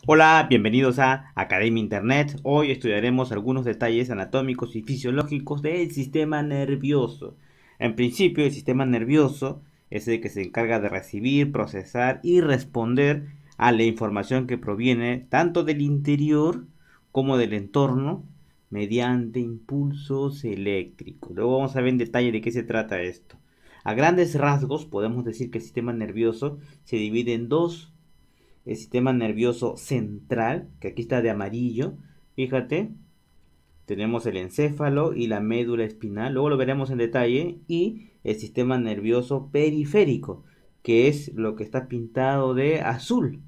Hola, bienvenidos a Academia Internet. Hoy estudiaremos algunos detalles anatómicos y fisiológicos del sistema nervioso. En principio, el sistema nervioso es el que se encarga de recibir, procesar y responder a la información que proviene tanto del interior como del entorno mediante impulsos eléctricos. Luego vamos a ver en detalle de qué se trata esto. A grandes rasgos podemos decir que el sistema nervioso se divide en dos: el sistema nervioso central, que aquí está de amarillo, fíjate, tenemos el encéfalo y la médula espinal, luego lo veremos en detalle, y el sistema nervioso periférico, que es lo que está pintado de azul,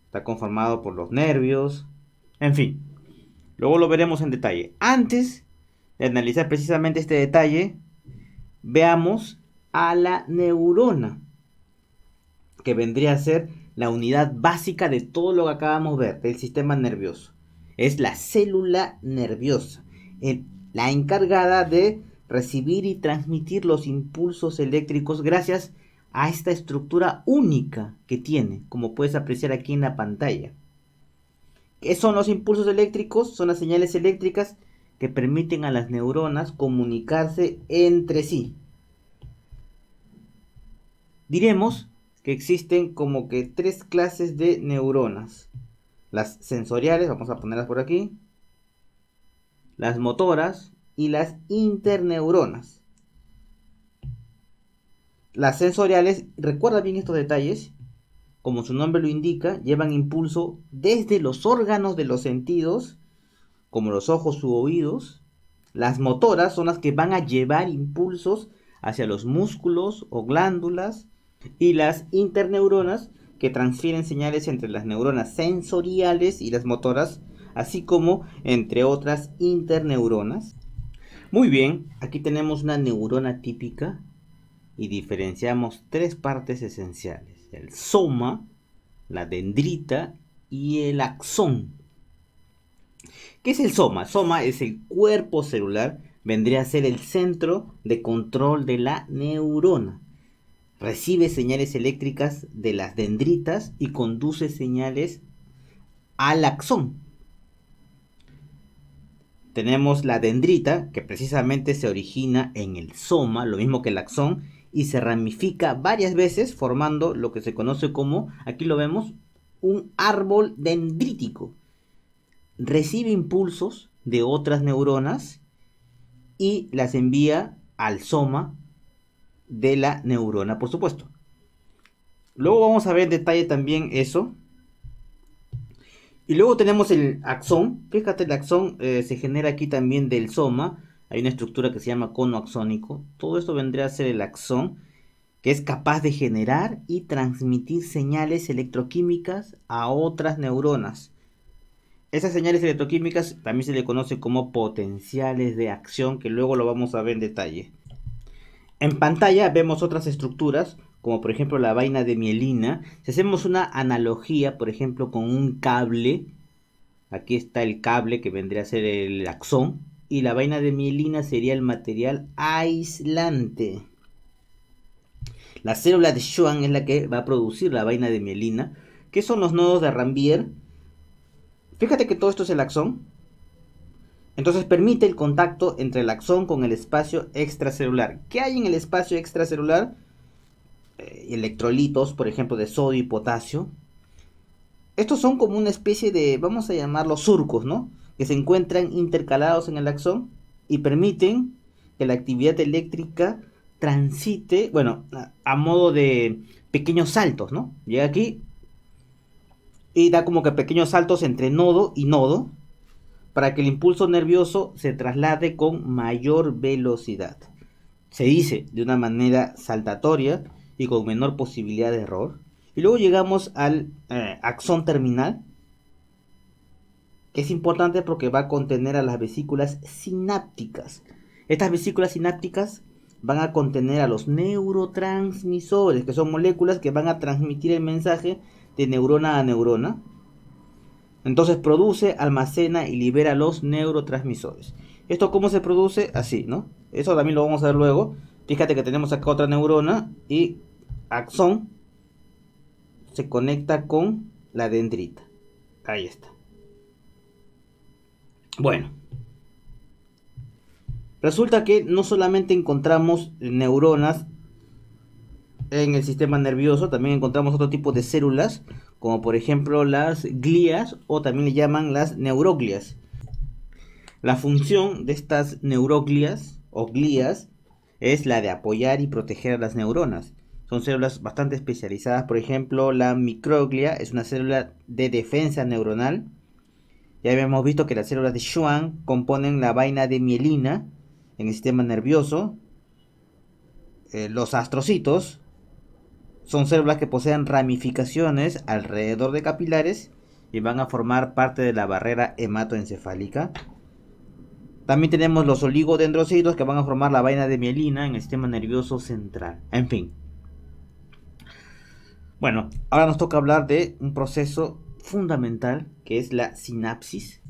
está conformado por los nervios, en fin, luego lo veremos en detalle. Antes de analizar precisamente este detalle, veamos a la neurona, que vendría a ser la unidad básica de todo lo que acabamos de ver del sistema nervioso. Es la célula nerviosa, la encargada de recibir y transmitir los impulsos eléctricos gracias a esta estructura única que tiene, como puedes apreciar aquí en la pantalla. ¿Qué son los impulsos eléctricos? Son las señales eléctricas que permiten a las neuronas comunicarse entre sí. Diremos que existen como que tres clases de neuronas: las sensoriales, vamos a ponerlas por aquí, las motoras y las interneuronas. Las sensoriales, recuerda bien estos detalles, como su nombre lo indica, llevan impulso desde los órganos de los sentidos, como los ojos u oídos. Las motoras son las que van a llevar impulsos hacia los músculos o glándulas, y las interneuronas, que transfieren señales entre las neuronas sensoriales y las motoras, así como entre otras interneuronas. Muy bien, aquí tenemos una neurona típica y diferenciamos tres partes esenciales: el soma, la dendrita y el axón. ¿Qué es el soma? Soma es el cuerpo celular, vendría a ser el centro de control de la neurona. Recibe señales eléctricas de las dendritas y conduce señales al axón. Tenemos la dendrita, que precisamente se origina en el soma, lo mismo que el axón, y se ramifica varias veces formando lo que se conoce como, aquí lo vemos, un árbol dendrítico. Recibe impulsos de otras neuronas y las envía al soma de la neurona, por supuesto. Luego vamos a ver en detalle también eso. Y luego tenemos el axón. Fíjate, el axón se genera aquí también del soma. Hay una estructura que se llama cono axónico. Todo esto vendría a ser el axón, que es capaz de generar y transmitir señales electroquímicas a otras neuronas. Esas señales electroquímicas también se le conoce como potenciales de acción, que luego lo vamos a ver en detalle. En pantalla vemos otras estructuras, como por ejemplo la vaina de mielina. Si hacemos una analogía, por ejemplo, con un cable, aquí está el cable que vendría a ser el axón, y la vaina de mielina sería el material aislante. La célula de Schwann es la que va a producir la vaina de mielina, que son los nodos de Ranvier. Fíjate que todo esto es el axón. Entonces permite el contacto entre el axón con el espacio extracelular. ¿Qué hay en el espacio extracelular? Electrolitos, por ejemplo, de sodio y potasio. Estos son como una especie de, vamos a llamarlos surcos, ¿no? Que se encuentran intercalados en el axón y permiten que la actividad eléctrica transite, bueno, a modo de pequeños saltos, ¿no? Llega aquí y da como que pequeños saltos entre nodo y nodo para que el impulso nervioso se traslade con mayor velocidad. Se dice de una manera saltatoria y con menor posibilidad de error. Y luego llegamos al axón terminal, que es importante porque va a contener a las vesículas sinápticas. Estas vesículas sinápticas van a contener a los neurotransmisores, que son moléculas que van a transmitir el mensaje de neurona a neurona. Entonces produce, almacena y libera los neurotransmisores. ¿Esto cómo se produce? Así, ¿no? Eso también lo vamos a ver luego. Fíjate que tenemos acá otra neurona y axón se conecta con la dendrita. Ahí está. Bueno, resulta que no solamente encontramos neuronas en el sistema nervioso, también encontramos otro tipo de células, como por ejemplo las glías o también le llaman las neuroglias. La función de estas neuroglias o glías es la de apoyar y proteger a las neuronas. Son células bastante especializadas, por ejemplo, la microglia es una célula de defensa neuronal. Ya habíamos visto que las células de Schwann componen la vaina de mielina en el sistema nervioso. Los astrocitos son células que poseen ramificaciones alrededor de capilares y van a formar parte de la barrera hematoencefálica. También tenemos los oligodendrocitos que van a formar la vaina de mielina en el sistema nervioso central. En fin. Bueno, ahora nos toca hablar de un proceso fundamental que es la sinapsis.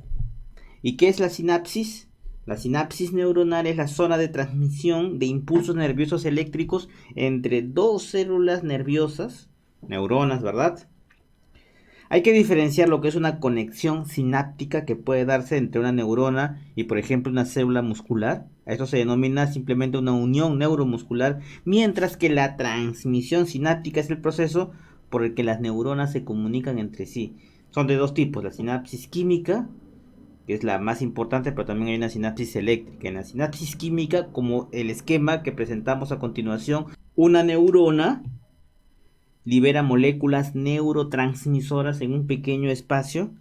¿Y qué es la sinapsis? La sinapsis neuronal es la zona de transmisión de impulsos nerviosos eléctricos entre dos células nerviosas, neuronas, ¿verdad? Hay que diferenciar lo que es una conexión sináptica que puede darse entre una neurona y, por ejemplo, una célula muscular. Esto se denomina simplemente una unión neuromuscular, mientras que la transmisión sináptica es el proceso por el que las neuronas se comunican entre sí. Son de dos tipos, la sinapsis química, que es la más importante, pero también hay una sinapsis eléctrica. En la sinapsis química, como el esquema que presentamos a continuación, una neurona libera moléculas neurotransmisoras en un pequeño espacio,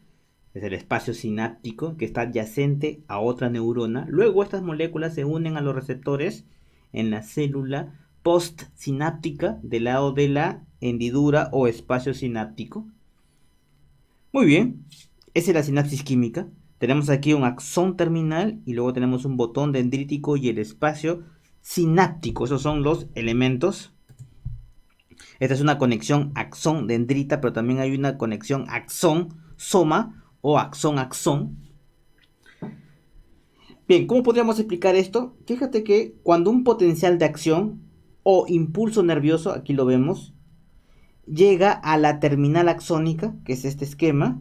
es el espacio sináptico que está adyacente a otra neurona. Luego estas moléculas se unen a los receptores en la célula postsináptica del lado de la hendidura o espacio sináptico. Muy bien, esa es la sinapsis química. Tenemos aquí un axón terminal y luego tenemos un botón dendrítico y el espacio sináptico. Esos son los elementos. Esta es una conexión axón-dendrita, pero también hay una conexión axón-soma o axón-axón. Bien, ¿cómo podríamos explicar esto? Fíjate que cuando un potencial de acción o impulso nervioso, aquí lo vemos, llega a la terminal axónica, que es este esquema,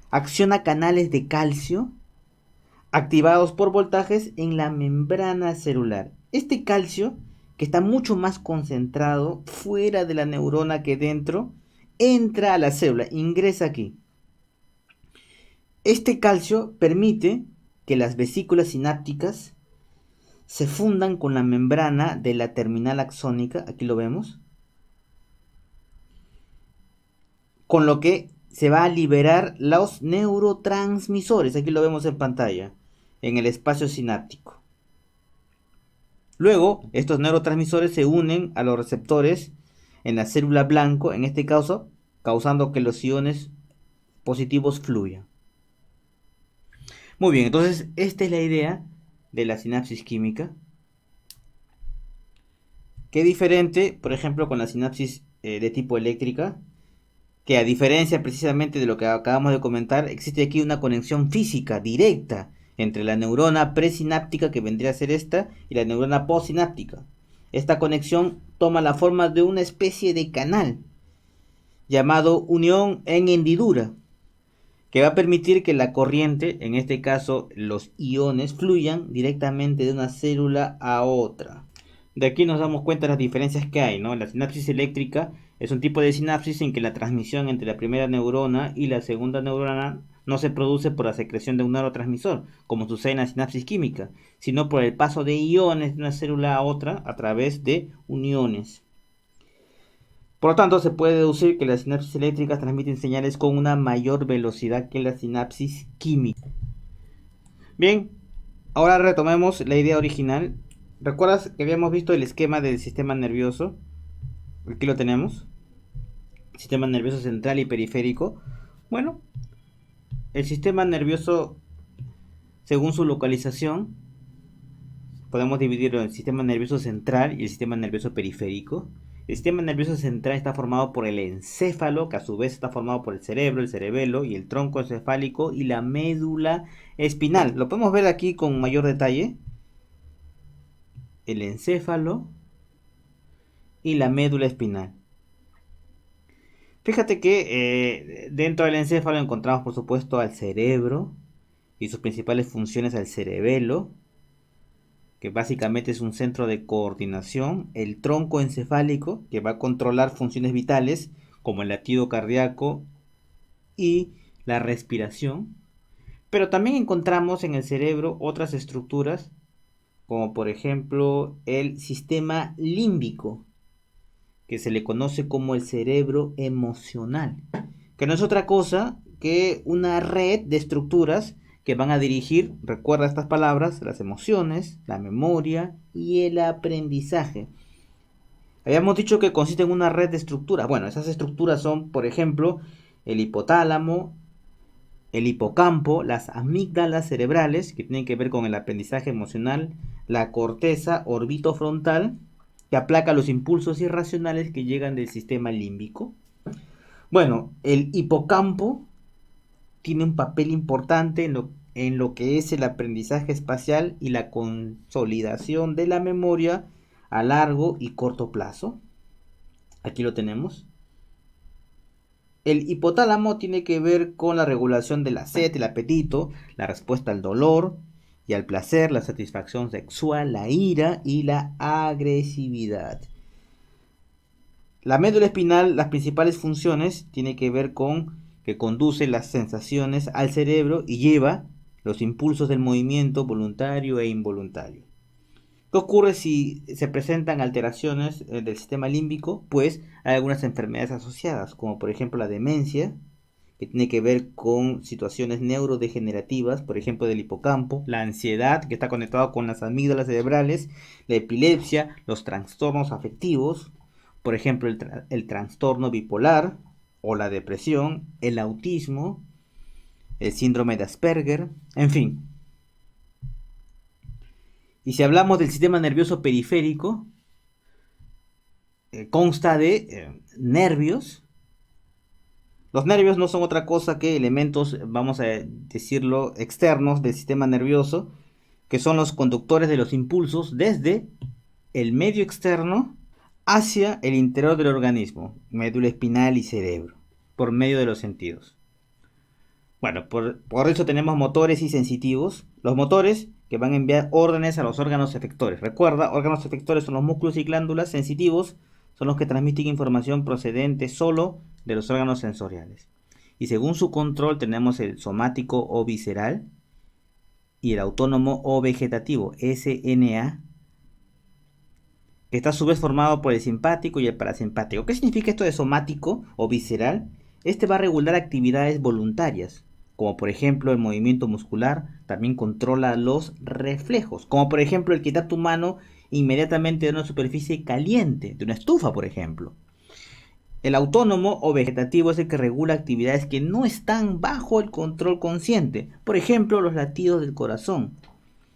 acciona canales de calcio activados por voltajes en la membrana celular. Este calcio, que está mucho más concentrado fuera de la neurona que dentro, entra a la célula, ingresa aquí. Este calcio permite que las vesículas sinápticas se fundan con la membrana de la terminal axónica, aquí lo vemos, con lo que se va a liberar los neurotransmisores, aquí lo vemos en pantalla, en el espacio sináptico. Luego, estos neurotransmisores se unen a los receptores en la célula blanco, en este caso, causando que los iones positivos fluyan. Muy bien, entonces esta es la idea de la sinapsis química. Qué diferente, por ejemplo, con la sinapsis de tipo eléctrica, que a diferencia precisamente de lo que acabamos de comentar, existe aquí una conexión física directa entre la neurona presináptica, que vendría a ser esta, y la neurona postsináptica. Esta conexión toma la forma de una especie de canal llamado unión en hendidura, que va a permitir que la corriente, en este caso los iones, fluyan directamente de una célula a otra. De aquí nos damos cuenta de las diferencias que hay, ¿no? La sinapsis eléctrica es un tipo de sinapsis en que la transmisión entre la primera neurona y la segunda neurona no se produce por la secreción de un neurotransmisor, como sucede en la sinapsis química, sino por el paso de iones de una célula a otra a través de uniones. Por lo tanto, se puede deducir que las sinapsis eléctricas transmiten señales con una mayor velocidad que la sinapsis química. Bien, ahora retomemos la idea original. ¿Recuerdas que habíamos visto el esquema del sistema nervioso? Aquí lo tenemos. Sistema nervioso central y periférico. Bueno, el sistema nervioso, según su localización, podemos dividirlo en el sistema nervioso central y el sistema nervioso periférico. El sistema nervioso central está formado por el encéfalo, que a su vez está formado por el cerebro, el cerebelo y el tronco encefálico y la médula espinal. Lo podemos ver aquí con mayor detalle. El encéfalo y la médula espinal. Fíjate que dentro del encéfalo encontramos por supuesto al cerebro y sus principales funciones al cerebelo, que básicamente es un centro de coordinación, el tronco encefálico, que va a controlar funciones vitales como el latido cardíaco y la respiración, pero también encontramos en el cerebro otras estructuras, como por ejemplo el sistema límbico, que se le conoce como el cerebro emocional, que no es otra cosa que una red de estructuras que van a dirigir, recuerda estas palabras, las emociones, la memoria y el aprendizaje. Habíamos dicho que consiste en una red de estructuras. Bueno, esas estructuras son, por ejemplo, el hipotálamo, el hipocampo, las amígdalas cerebrales, que tienen que ver con el aprendizaje emocional, la corteza orbitofrontal, que aplaca los impulsos irracionales que llegan del sistema límbico. Bueno, el hipocampo tiene un papel importante en lo que es el aprendizaje espacial y la consolidación de la memoria a largo y corto plazo. Aquí lo tenemos. El hipotálamo tiene que ver con la regulación de la sed, el apetito, la respuesta al dolor y al placer, la satisfacción sexual, la ira y la agresividad. La médula espinal, las principales funciones, tiene que ver con que conduce las sensaciones al cerebro y lleva los impulsos del movimiento voluntario e involuntario. ¿Qué ocurre si se presentan alteraciones del sistema límbico? Pues hay algunas enfermedades asociadas, como por ejemplo la demencia, que tiene que ver con situaciones neurodegenerativas, por ejemplo del hipocampo, la ansiedad, que está conectado con las amígdalas cerebrales, la epilepsia, los trastornos afectivos, por ejemplo el trastorno bipolar o la depresión, el autismo, el síndrome de Asperger, en fin. Y si hablamos del sistema nervioso periférico, consta de nervios. Los nervios no son otra cosa que elementos, vamos a decirlo, externos del sistema nervioso, que son los conductores de los impulsos desde el medio externo hacia el interior del organismo, médula espinal y cerebro, por medio de los sentidos. Bueno, por eso tenemos motores y sensitivos. Los motores que van a enviar órdenes a los órganos efectores. Recuerda, órganos efectores son los músculos y glándulas. Sensitivos son los que transmiten información procedente solo de los órganos sensoriales. Y según su control tenemos el somático o visceral y el autónomo o vegetativo, SNA, que está a su vez formado por el simpático y el parasimpático. ¿Qué significa esto de somático o visceral? Este va a regular actividades voluntarias, como por ejemplo el movimiento muscular. También controla los reflejos, como por ejemplo el quitar tu mano inmediatamente de una superficie caliente, de una estufa por ejemplo. El autónomo o vegetativo es el que regula actividades que no están bajo el control consciente, por ejemplo los latidos del corazón.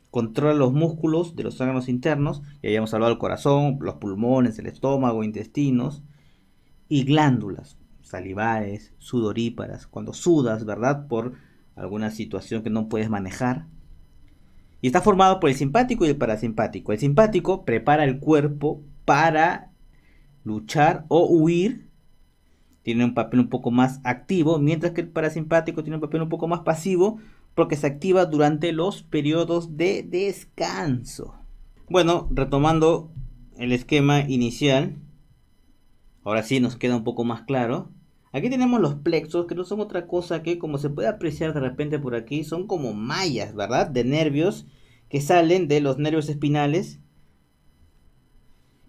Controla los músculos de los órganos internos, ya habíamos hablado del corazón, los pulmones, el estómago, intestinos y glándulas salivares, sudoríparas, cuando sudas, ¿verdad? Por alguna situación que no puedes manejar. Y está formado por el simpático y el parasimpático. El simpático prepara el cuerpo para luchar o huir, tiene un papel un poco más activo, mientras que el parasimpático tiene un papel un poco más pasivo, porque se activa durante los periodos de descanso. Bueno, retomando el esquema inicial, ahora sí nos queda un poco más claro. Aquí tenemos los plexos, que no son otra cosa que, como se puede apreciar de repente por aquí, son como mallas, ¿verdad? De nervios que salen de los nervios espinales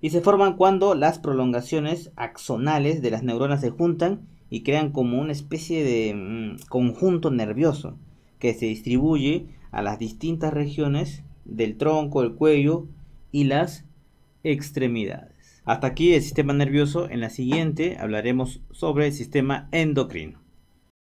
y se forman cuando las prolongaciones axonales de las neuronas se juntan y crean como una especie de conjunto nervioso que se distribuye a las distintas regiones del tronco, el cuello y las extremidades. Hasta aquí el sistema nervioso. En la siguiente hablaremos sobre el sistema endocrino.